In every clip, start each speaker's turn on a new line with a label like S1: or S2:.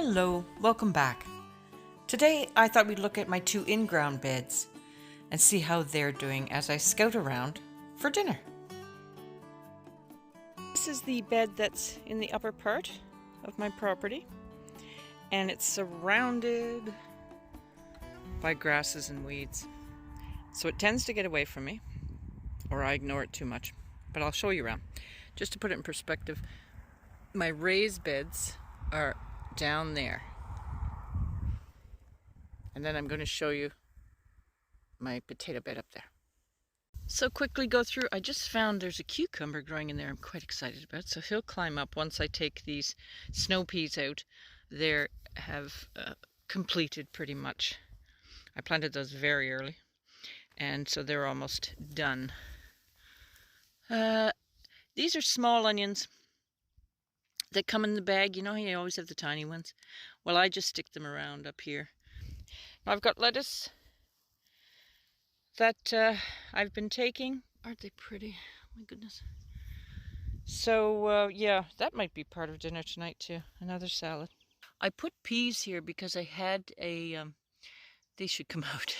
S1: Hello, welcome back. Today I thought we'd look at my two in-ground beds and see how they're doing as I scout around for dinner. This is the bed that's in the upper part of my property, and it's surrounded by grasses and weeds. So it tends to get away from me, or I ignore it too much. But I'll show you around. Just to put it in perspective, my raised beds are down there. And then I'm going to show you my potato bed up there. So quickly go through, I just found there's a cucumber growing in there I'm quite excited about. So he'll climb up once I take these snow peas out. They have completed pretty much. I planted those very early, and so they're almost done. These are small onions that come in the bag. You know how you always have the tiny ones? Well, I just stick them around up here. Now I've got lettuce that I've been taking. Aren't they pretty? Oh my goodness. So yeah, that might be part of dinner tonight too. Another salad. I put peas here because I had a, they should come out.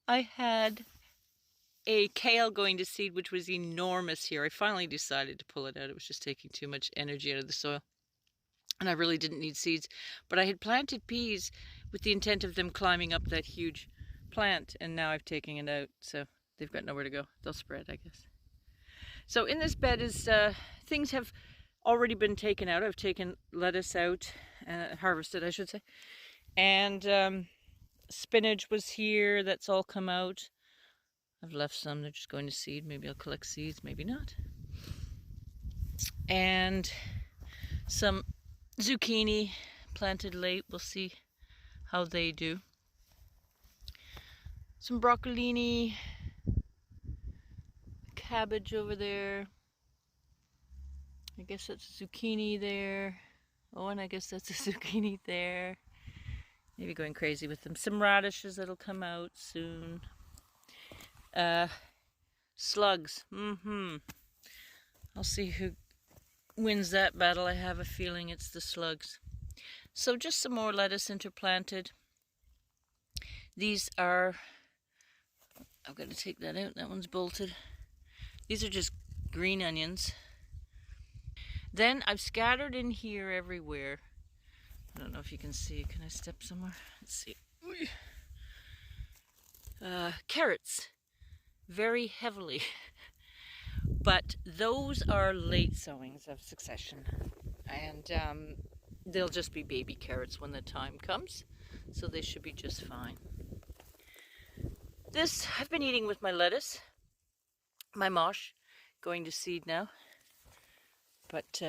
S1: I had a kale going to seed, which was enormous here. I finally decided to pull it out. It was just taking too much energy out of the soil. And I really didn't need seeds. But I had planted peas with the intent of them climbing up that huge plant. And now I've taken it out. So they've got nowhere to go. They'll spread, I guess. So in this bed is, things have already been taken out. I've taken lettuce out, harvested I should say. And spinach was here. That's all come out. I've left some. They're just going to seed. Maybe I'll collect seeds. Maybe not. And some zucchini planted late. We'll see how they do. Some broccolini, cabbage over there. I guess that's a zucchini there. Oh, and I guess that's a zucchini there. Maybe going crazy with them. Some radishes that'll come out soon. Slugs. I'll see who wins that battle. I have a feeling it's the slugs. So just some more lettuce interplanted. These are, I've got to take that out. That one's bolted. These are just green onions. Then I've scattered in here everywhere. I don't know if you can see. Can I step somewhere? Let's see. Carrots. Very heavily. But those are late sowings of succession. And they'll just be baby carrots when the time comes. So they should be just fine. This I've been eating with my lettuce. My mosh going to seed now. But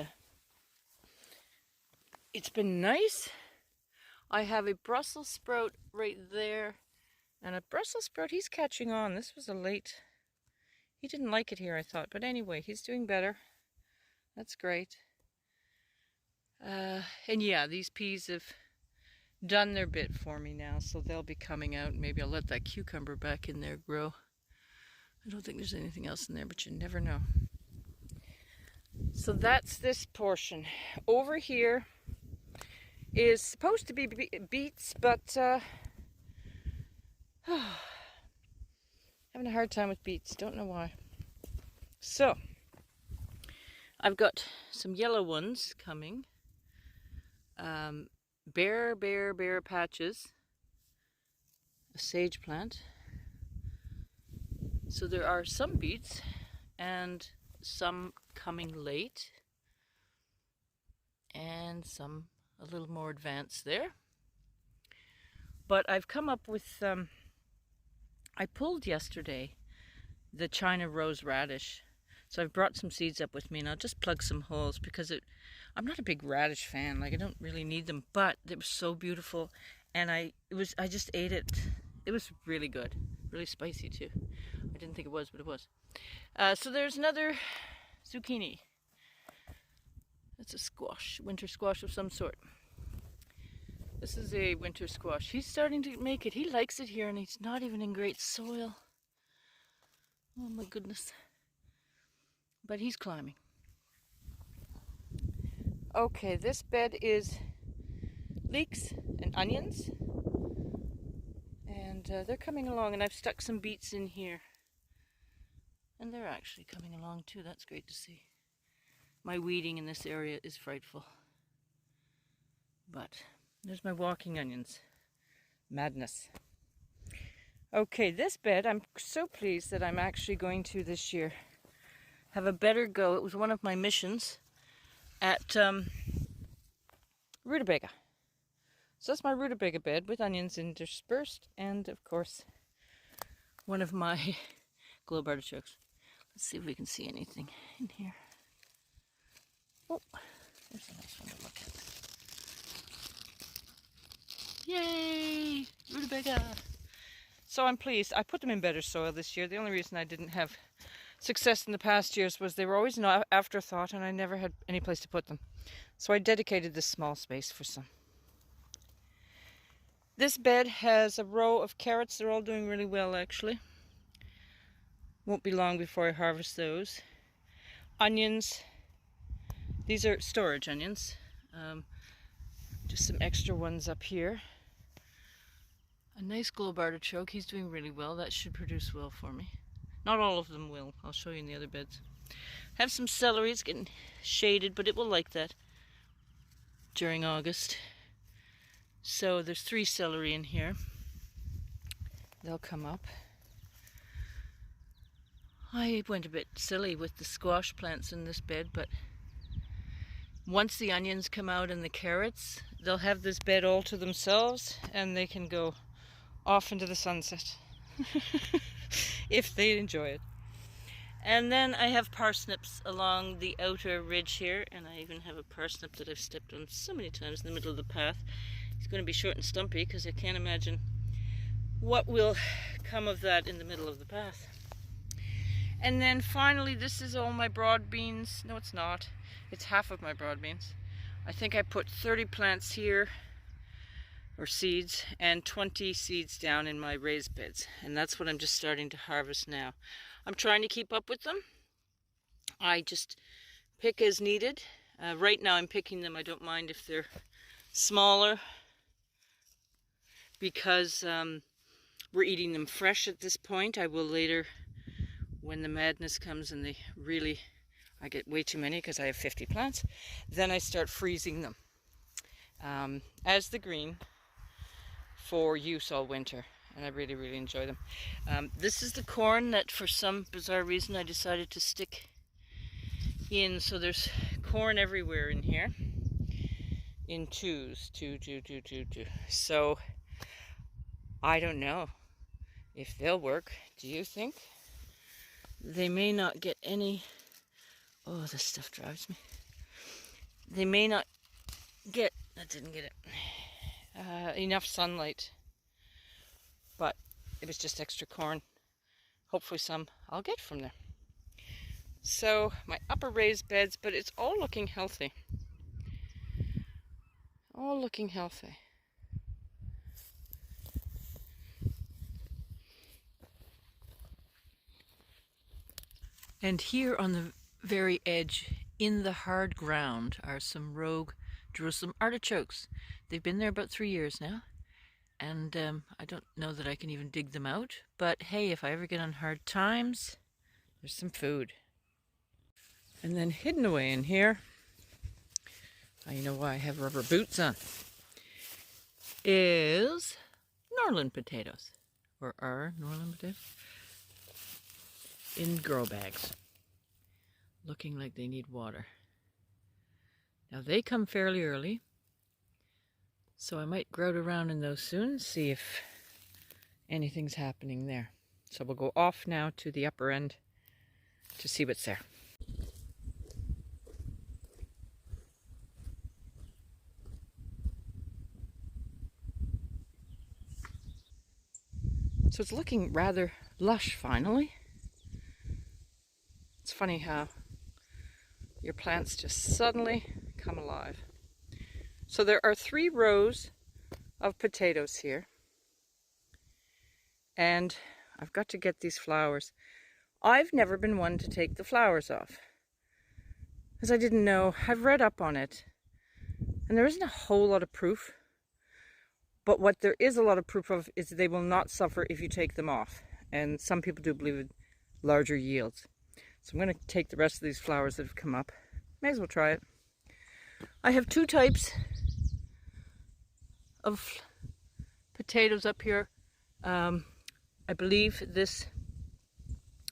S1: it's been nice. I have a Brussels sprout right there. And a Brussels sprout, he's catching on. This was a late... He didn't like it here, I thought. But anyway, he's doing better. That's great. And yeah, these peas have done their bit for me now. So they'll be coming out. Maybe I'll let that cucumber back in there grow. I don't think there's anything else in there, but you never know. So that's this portion. Over here is supposed to be beets, but... having a hard time with beets. Don't know why. So, I've got some yellow ones coming. Bare patches. A sage plant. So there are some beets and some coming late. And some a little more advanced there. But I've come up with... I pulled yesterday the China rose radish, so I've brought some seeds up with me, and I'll just plug some holes because I'm not a big radish fan. Like, I don't really need them, but it was so beautiful, and I just ate it. It was really good, really spicy too. I didn't think it was, but it was. So there's another zucchini. That's a squash, winter squash of some sort. This is a winter squash. He's starting to make it. He likes it here, and he's not even in great soil. Oh my goodness. But he's climbing. Okay, this bed is leeks and onions. And they're coming along, and I've stuck some beets in here. And they're actually coming along too. That's great to see. My weeding in this area is frightful. But there's my walking onions. Madness. Okay, this bed, I'm so pleased that I'm actually going to this year have a better go. It was one of my missions at rutabaga. So that's my rutabaga bed with onions interspersed, and of course one of my globe artichokes. Let's see if we can see anything in here. Oh, there's a nice one to look at. Yay! Rutabaga! So I'm pleased. I put them in better soil this year. The only reason I didn't have success in the past years was they were always an afterthought, and I never had any place to put them. So I dedicated this small space for some. This bed has a row of carrots. They're all doing really well, actually. Won't be long before I harvest those. Onions. These are storage onions. Just some extra ones up here. A nice globe artichoke. He's doing really well. That should produce well for me. Not all of them will. I'll show you in the other beds. Have some celery. It's getting shaded, but it will like that during August. So there's 3 celery in here. They'll come up. I went a bit silly with the squash plants in this bed, but once the onions come out and the carrots, they'll have this bed all to themselves, and they can go off into the sunset if they enjoy it. And then I have parsnips along the outer ridge here, and I even have a parsnip that I've stepped on so many times in the middle of the path. It's going to be short and stumpy because I can't imagine what will come of that in the middle of the path. And then finally, this is all my broad beans. No, it's not. It's half of my broad beans. I think I put 30 plants here, or seeds, and 20 seeds down in my raised beds. And that's what I'm just starting to harvest now. I'm trying to keep up with them. I just pick as needed. Right now I'm picking them. I don't mind if they're smaller, because we're eating them fresh at this point. I will later, when the madness comes and I get way too many because I have 50 plants, then I start freezing them as the green for use all winter, and I really, really enjoy them. This is the corn that for some bizarre reason I decided to stick in, so there's corn everywhere in here, in twos, two. So I don't know if they'll work. Do you think? They may not get any... Oh, this stuff drives me. They may not get... That didn't get it. Enough sunlight. But it was just extra corn. Hopefully some I'll get from there. So my upper raised beds, but it's all looking healthy. All looking healthy. And here on the very edge, in the hard ground, are some rogue Jerusalem artichokes. They've been there about 3 years now, and I don't know that I can even dig them out, but hey, if I ever get on hard times, there's some food. And then hidden away in here, you know why I have rubber boots on, is Norland potatoes, or our Norland potatoes, in grow bags, looking like they need water. Now they come fairly early, so I might grout around in those soon, see if anything's happening there. So we'll go off now to the upper end to see what's there. So it's looking rather lush finally. It's funny how your plants just suddenly come alive. So there are 3 rows of potatoes here, and I've got to get these flowers. I've never been one to take the flowers off, because I didn't know. I've read up on it, and there isn't a whole lot of proof But what there is a lot of proof of is they will not suffer if you take them off. And some people do believe in larger yields. So I'm going to take the rest of these flowers that have come up. May as well try it. I have two types of potatoes up here. I believe this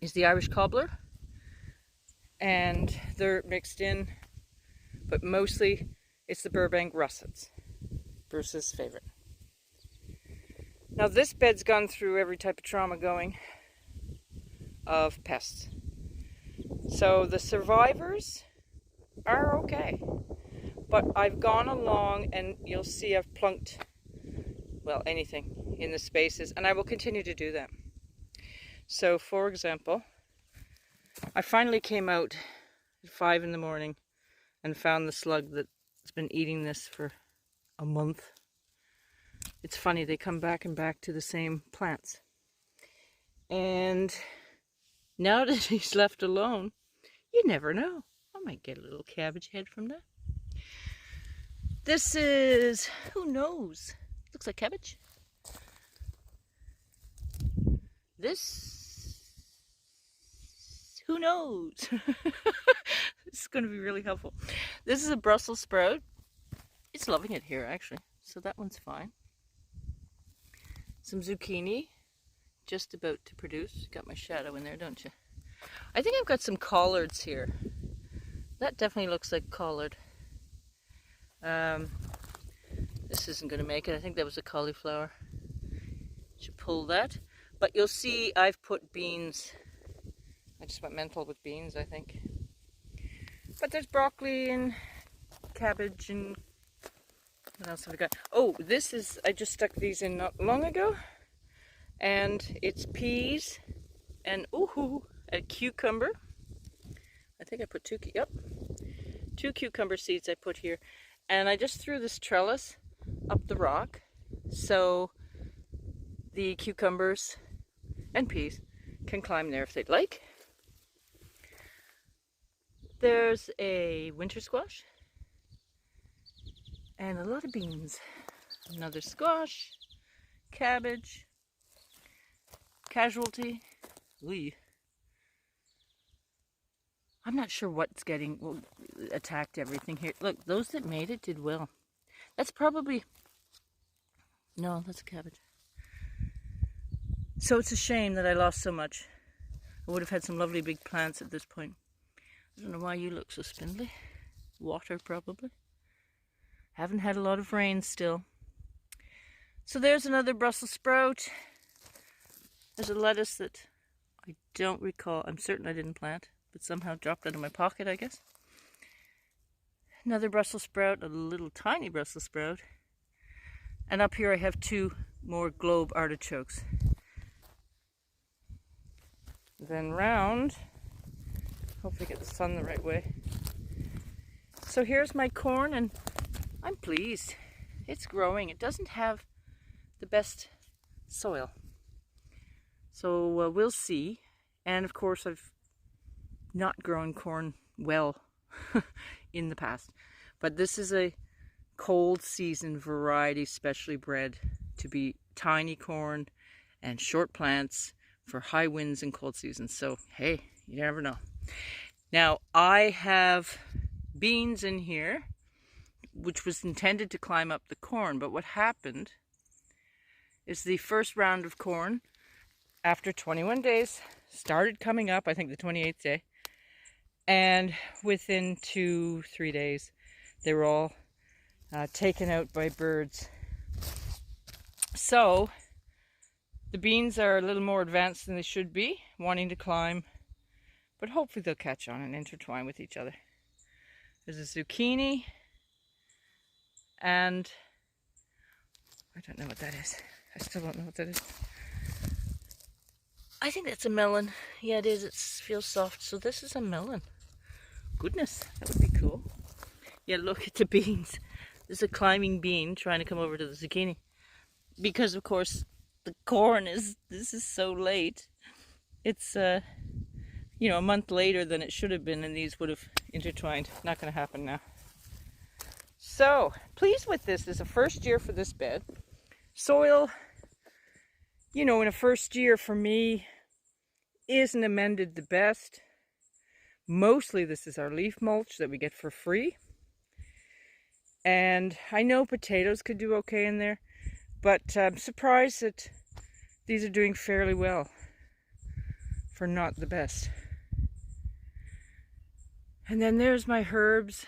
S1: is the Irish cobbler, and they're mixed in, but mostly it's the Burbank russets, Bruce's favorite. Now this bed's gone through every type of trauma going of pests. So the survivors are okay. But I've gone along and you'll see I've plunked, well, anything in the spaces, and I will continue to do that. So for example, I finally came out at 5 in the morning and found the slug that's been eating this for a month. It's funny, they come back and back to the same plants. And now that he's left alone, you never know. I might get a little cabbage head from that. This is, who knows? Looks like cabbage. This, who knows? This is going to be really helpful. This is a Brussels sprout. It's loving it here, actually. So that one's fine. Some zucchini, just about to produce. Got my shadow in there, don't you? I think I've got some collards here. That definitely looks like collard. This isn't going to make it. I think that was a cauliflower. Should pull that. But you'll see I've put beans. I just went mental with beans, I think. But there's broccoli and cabbage and what else have I got? Oh, this is, I just stuck these in not long ago. And it's peas and, ooh, a cucumber. I think I put two cucumber seeds I put here. And I just threw this trellis up the rock so the cucumbers and peas can climb there if they'd like. There's a winter squash and a lot of beans. Another squash, cabbage, casualty. Ooh. I'm not sure what's getting, well, attacked everything here. Look, those that made it did well. That's probably, no, that's a cabbage. So it's a shame that I lost so much. I would have had some lovely big plants at this point. I don't know why you look so spindly. Water, probably. Haven't had a lot of rain still. So there's another Brussels sprout. There's a lettuce that I don't recall. I'm certain I didn't plant, but somehow dropped out of my pocket, I guess. Another Brussels sprout, a little tiny Brussels sprout. And up here I have two more globe artichokes. Then round, hopefully get the sun the right way. So here's my corn, and I'm pleased. It's growing. It doesn't have the best soil. So we'll see. And of course I've not grown corn well in the past. But this is a cold season variety specially bred to be tiny corn and short plants for high winds and cold seasons. So hey, you never know. Now I have beans in here, which was intended to climb up the corn, but what happened is the first round of corn after 21 days started coming up, I think the 28th day, and within 2-3 days they were all taken out by birds. So the beans are a little more advanced than they should be, wanting to climb, but hopefully they'll catch on and intertwine with each other. There's a zucchini, and I don't know what that is. I still don't know what that is. I think that's a melon. Yeah, it is. It feels soft. So this is a melon. Goodness, that would be cool. Yeah, look at the beans. There's a climbing bean trying to come over to the zucchini. Because, of course, the corn is, this is so late. It's, you know, a month later than it should have been, and these would have intertwined. Not going to happen now. So, pleased with this. This is the first year for this bed. Soil, you know, in a first year for me, isn't amended the best. Mostly this is our leaf mulch that we get for free. And I know potatoes could do okay in there, but I'm surprised that these are doing fairly well for not the best. And then there's my herbs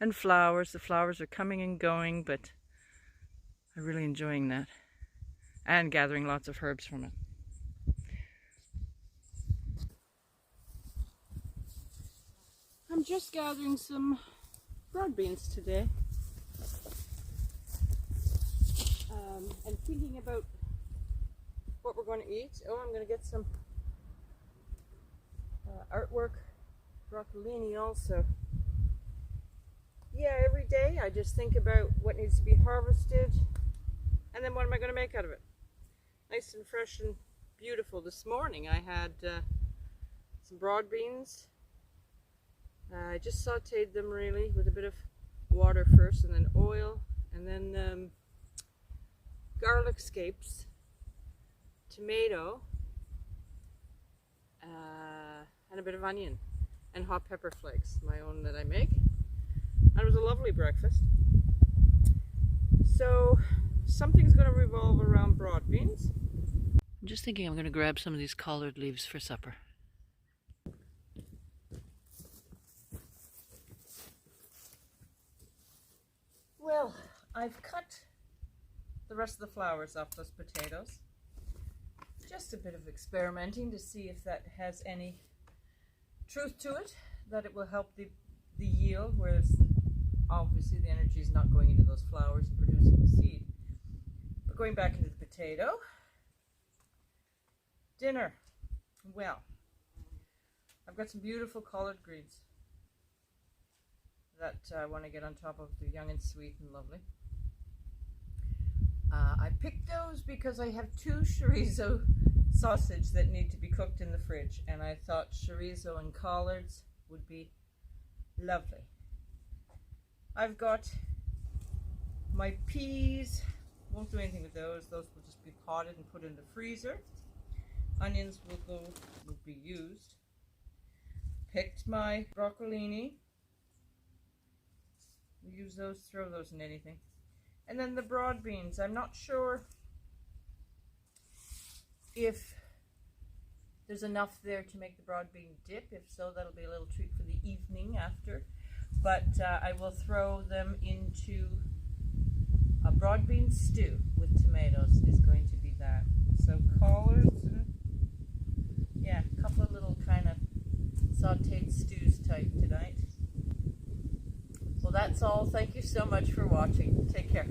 S1: and flowers. The flowers are coming and going, but I'm really enjoying that. And gathering lots of herbs from it. I'm just gathering some broad beans today. And thinking about what we're going to eat. Oh, I'm going to get some artwork, broccolini also. Yeah, every day I just think about what needs to be harvested and then what am I going to make out of it. Nice and fresh and beautiful. This morning I had some broad beans. I just sauteed them really with a bit of water first and then oil and then garlic scapes, tomato, and a bit of onion and hot pepper flakes, my own that I make. And it was a lovely breakfast. So something's going to revolve around broad beans. I'm just thinking I'm going to grab some of these collard leaves for supper. Well, I've cut the rest of the flowers off those potatoes. Just a bit of experimenting to see if that has any truth to it, that it will help the yield, whereas obviously the energy is not going into those flowers and producing the seed. But going back into the potato. Dinner. Well, I've got some beautiful collard greens that I want to get on top of the young and sweet and lovely. I picked those because I have 2 chorizo sausage that need to be cooked in the fridge, and I thought chorizo and collards would be lovely. I've got my peas. Won't do anything with those. Those will just be potted and put in the freezer. Onions will be used. Picked my broccolini. Use those, throw those in anything. And then the broad beans. I'm not sure if there's enough there to make the broad bean dip. If so, that'll be a little treat for the evening after. But I will throw them into a broad bean stew with tomatoes is going to be that. So collards and yeah, a couple of little kind of sauteed stews type tonight. Well, that's all. Thank you so much for watching. Take care.